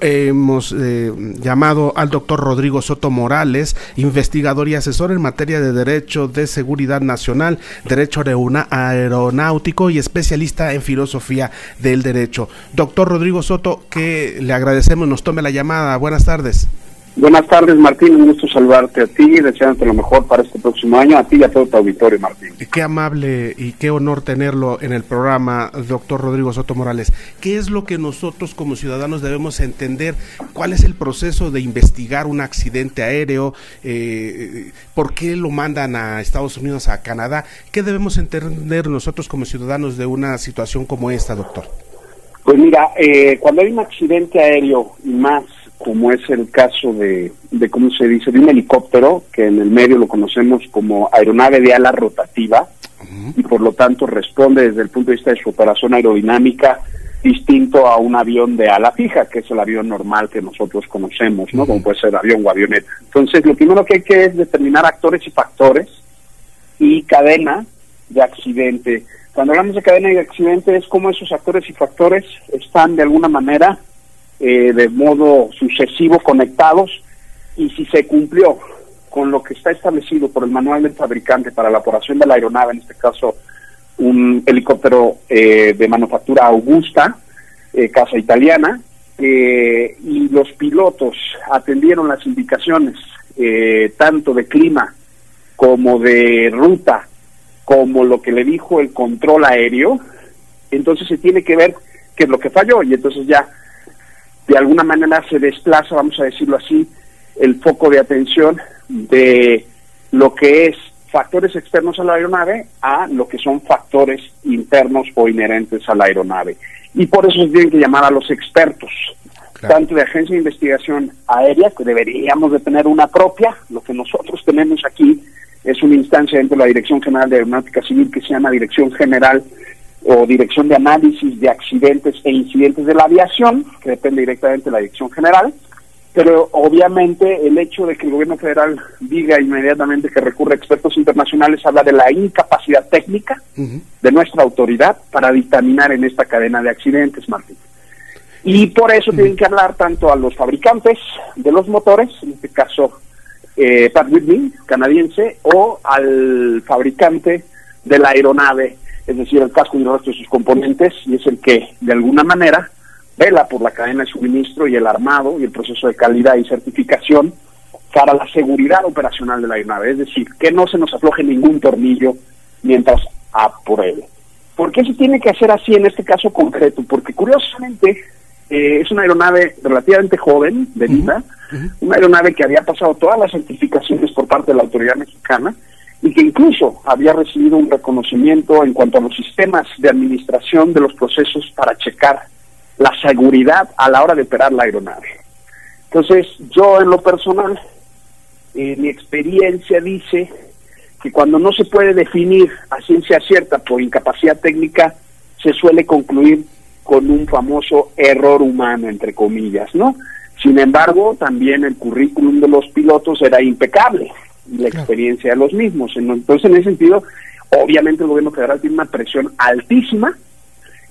Hemos llamado al doctor Rodrigo Soto Morales, investigador y asesor en materia de Derecho de Seguridad Nacional, Derecho Aeronáutico y especialista en filosofía del derecho. Doctor Rodrigo Soto, que le agradecemos, nos tome la llamada. Buenas tardes. Buenas tardes, Martín, un gusto saludarte a ti, deseándote lo mejor para este próximo año, a ti y a todo tu auditorio, Martín. Qué amable y qué honor tenerlo en el programa, doctor Rodrigo Soto Morales. ¿Qué es lo que nosotros como ciudadanos debemos entender? ¿Cuál es el proceso de investigar un accidente aéreo? ¿Por qué lo mandan a Estados Unidos, a Canadá? ¿Qué debemos entender nosotros como ciudadanos de una situación como esta, doctor? Pues mira, cuando hay un accidente aéreo, y más como es el caso de ¿cómo se dice?, de un helicóptero, que en el medio lo conocemos como aeronave de ala rotativa, y por lo tanto responde desde el punto de vista de su operación aerodinámica distinto a un avión de ala fija, que es el avión normal que nosotros conocemos, ¿no? Como puede ser avión o avioneta. Entonces, lo primero que hay que es determinar actores y factores y cadena de accidente. Cuando hablamos de cadena de accidente es cómo esos actores y factores están de alguna manera de modo sucesivo conectados, y si se cumplió con lo que está establecido por el manual del fabricante para la operación de la aeronave, en este caso un helicóptero de manufactura augusta, casa italiana, y los pilotos atendieron las indicaciones tanto de clima como de ruta, como lo que le dijo el control aéreo, entonces se tiene que ver qué es lo que falló, y entonces ya de alguna manera se desplaza, vamos a decirlo así, el foco de atención de lo que es factores externos a la aeronave a lo que son factores internos o inherentes a la aeronave. Y por eso se tienen que llamar a los expertos, claro, tanto de Agencia de Investigación Aérea, que deberíamos de tener una propia. Lo que nosotros tenemos aquí es una instancia dentro de la Dirección General de Aeronáutica Civil que se llama Dirección General o Dirección de Análisis de Accidentes e Incidentes de la Aviación, que depende directamente de la Dirección General, pero obviamente el hecho de que el gobierno federal diga inmediatamente que recurre a expertos internacionales habla de la incapacidad técnica de nuestra autoridad para dictaminar en esta cadena de accidentes, Martín. Y por eso tienen que hablar tanto a los fabricantes de los motores, en este caso Pratt & Whitney, canadiense, o al fabricante de la aeronave, es decir, el casco y el resto de sus componentes, y es el que, de alguna manera, vela por la cadena de suministro y el armado y el proceso de calidad y certificación para la seguridad operacional de la aeronave, es decir, que no se nos afloje ningún tornillo mientras por él. ¿Por qué se tiene que hacer así en este caso concreto? Porque curiosamente es una aeronave relativamente joven de vida, una aeronave que había pasado todas las certificaciones por parte de la autoridad mexicana, y que incluso había recibido un reconocimiento en cuanto a los sistemas de administración de los procesos para checar la seguridad a la hora de operar la aeronave. Entonces, yo en lo personal, mi experiencia dice que cuando no se puede definir a ciencia cierta por incapacidad técnica, se suele concluir con un famoso error humano, entre comillas, ¿no? Sin embargo, también el currículum de los pilotos era impecable, y la experiencia de los mismos. Entonces, en ese sentido, obviamente el gobierno federal tiene una presión altísima,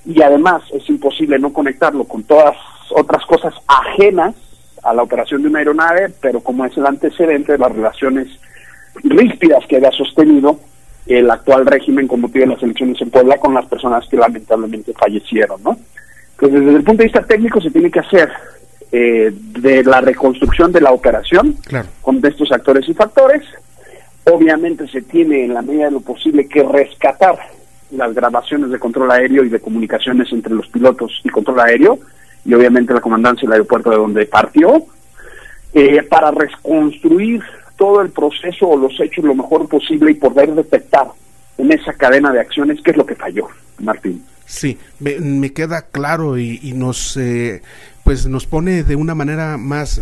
y además es imposible no conectarlo con todas otras cosas ajenas a la operación de una aeronave, pero como es el antecedente de las relaciones ríspidas que había sostenido el actual régimen con motivo de las elecciones en Puebla con las personas que lamentablemente fallecieron, ¿no? Entonces, desde el punto de vista técnico se tiene que hacer de la reconstrucción de la operación, claro, con estos actores y factores. Obviamente se tiene en la medida de lo posible que rescatar las grabaciones de control aéreo y de comunicaciones entre los pilotos y control aéreo, y obviamente la comandancia del aeropuerto de donde partió, para reconstruir todo el proceso o los hechos lo mejor posible y poder detectar en esa cadena de acciones qué es lo que falló, Martín. Sí, me queda claro y nos pues nos pone de una manera más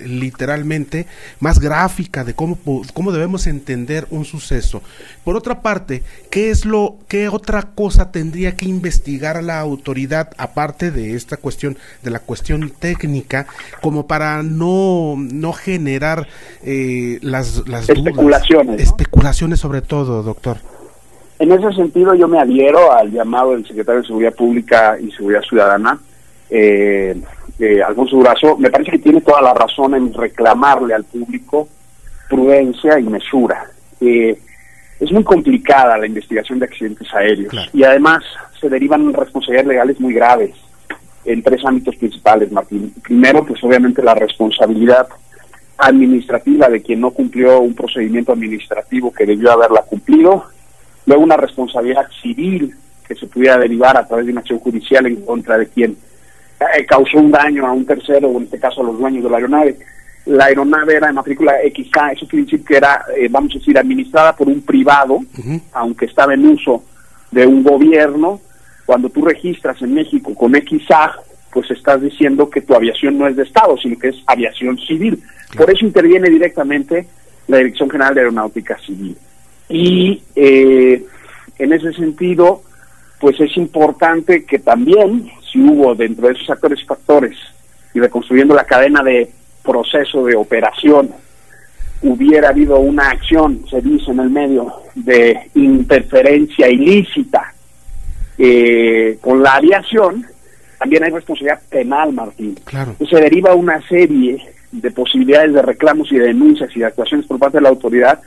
literalmente más gráfica de cómo debemos entender un suceso. Por otra parte, ¿qué otra cosa tendría que investigar la autoridad aparte de esta cuestión, de la cuestión técnica, como para no generar las especulaciones, dudas, especulaciones sobre todo, doctor? En ese sentido yo me adhiero al llamado del secretario de Seguridad Pública y Seguridad Ciudadana Alfonso Durazo, me parece que tiene toda la razón en reclamarle al público prudencia y mesura. Es muy complicada la investigación de accidentes aéreos, claro, y además se derivan responsabilidades legales muy graves en 3 ámbitos principales, Martín. Primero, pues obviamente la responsabilidad administrativa de quien no cumplió un procedimiento administrativo que debió haberla cumplido. Luego una responsabilidad civil que se pudiera derivar a través de una acción judicial en contra de quien causó un daño a un tercero, o en este caso a los dueños de la aeronave. La aeronave era de matrícula XA, eso quiere decir que era, vamos a decir, administrada por un privado, aunque estaba en uso de un gobierno. Cuando tú registras en México con XA, pues estás diciendo que tu aviación no es de Estado, sino que es aviación civil. Por eso interviene directamente la Dirección General de Aeronáutica Civil. Y en ese sentido, pues es importante que también, si hubo dentro de esos actores y factores, y reconstruyendo la cadena de proceso de operación, hubiera habido una acción, se dice en el medio, de interferencia ilícita con la aviación, también hay responsabilidad penal, Martín. Claro. Se deriva una serie de posibilidades de reclamos y de denuncias y de actuaciones por parte de la autoridad,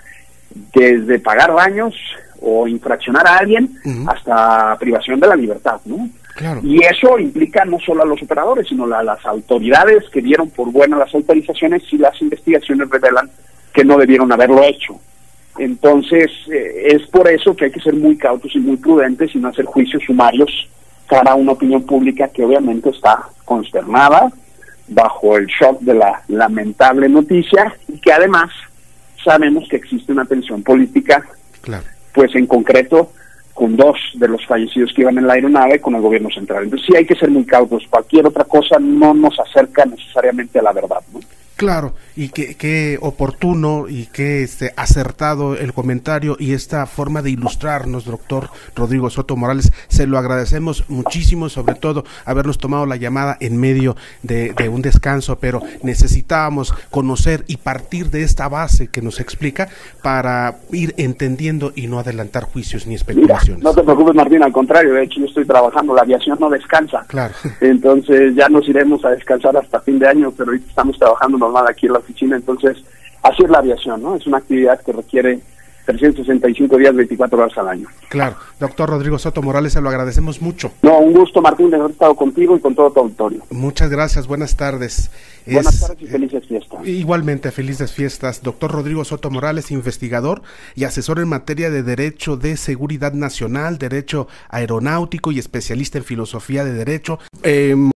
desde pagar daños o infraccionar a alguien hasta privación de la libertad, ¿no? Claro. Y eso implica no solo a los operadores, sino a las autoridades que dieron por buenas las autorizaciones, y las investigaciones revelan que no debieron haberlo hecho. Entonces, es por eso que hay que ser muy cautos y muy prudentes y no hacer juicios sumarios cara a una opinión pública que obviamente está consternada bajo el shock de la lamentable noticia, y que además sabemos que existe una tensión política, claro, pues en concreto con 2 de los fallecidos que iban en la aeronave con el gobierno central. Entonces sí hay que ser muy cautos. Cualquier otra cosa no nos acerca necesariamente a la verdad, ¿no? Claro, y qué oportuno y qué acertado el comentario y esta forma de ilustrarnos, doctor Rodrigo Soto Morales. Se lo agradecemos muchísimo, sobre todo habernos tomado la llamada en medio de un descanso, pero necesitábamos conocer y partir de esta base que nos explica para ir entendiendo y no adelantar juicios ni especulaciones. Mira, no te preocupes, Martín, al contrario, de hecho yo estoy trabajando, la aviación no descansa. Claro. Entonces ya nos iremos a descansar hasta fin de año, pero ahorita estamos trabajando normal aquí en la oficina. Entonces así es la aviación, ¿no? Es una actividad que requiere 365 días, 24 horas al año. Claro. Doctor Rodrigo Soto Morales, se lo agradecemos mucho. No, un gusto, Martín, de haber estado contigo y con todo tu auditorio. Muchas gracias, buenas tardes. Buenas tardes y felices fiestas. Igualmente, felices fiestas. Doctor Rodrigo Soto Morales, investigador y asesor en materia de Derecho de Seguridad Nacional, Derecho Aeronáutico y especialista en Filosofía de Derecho.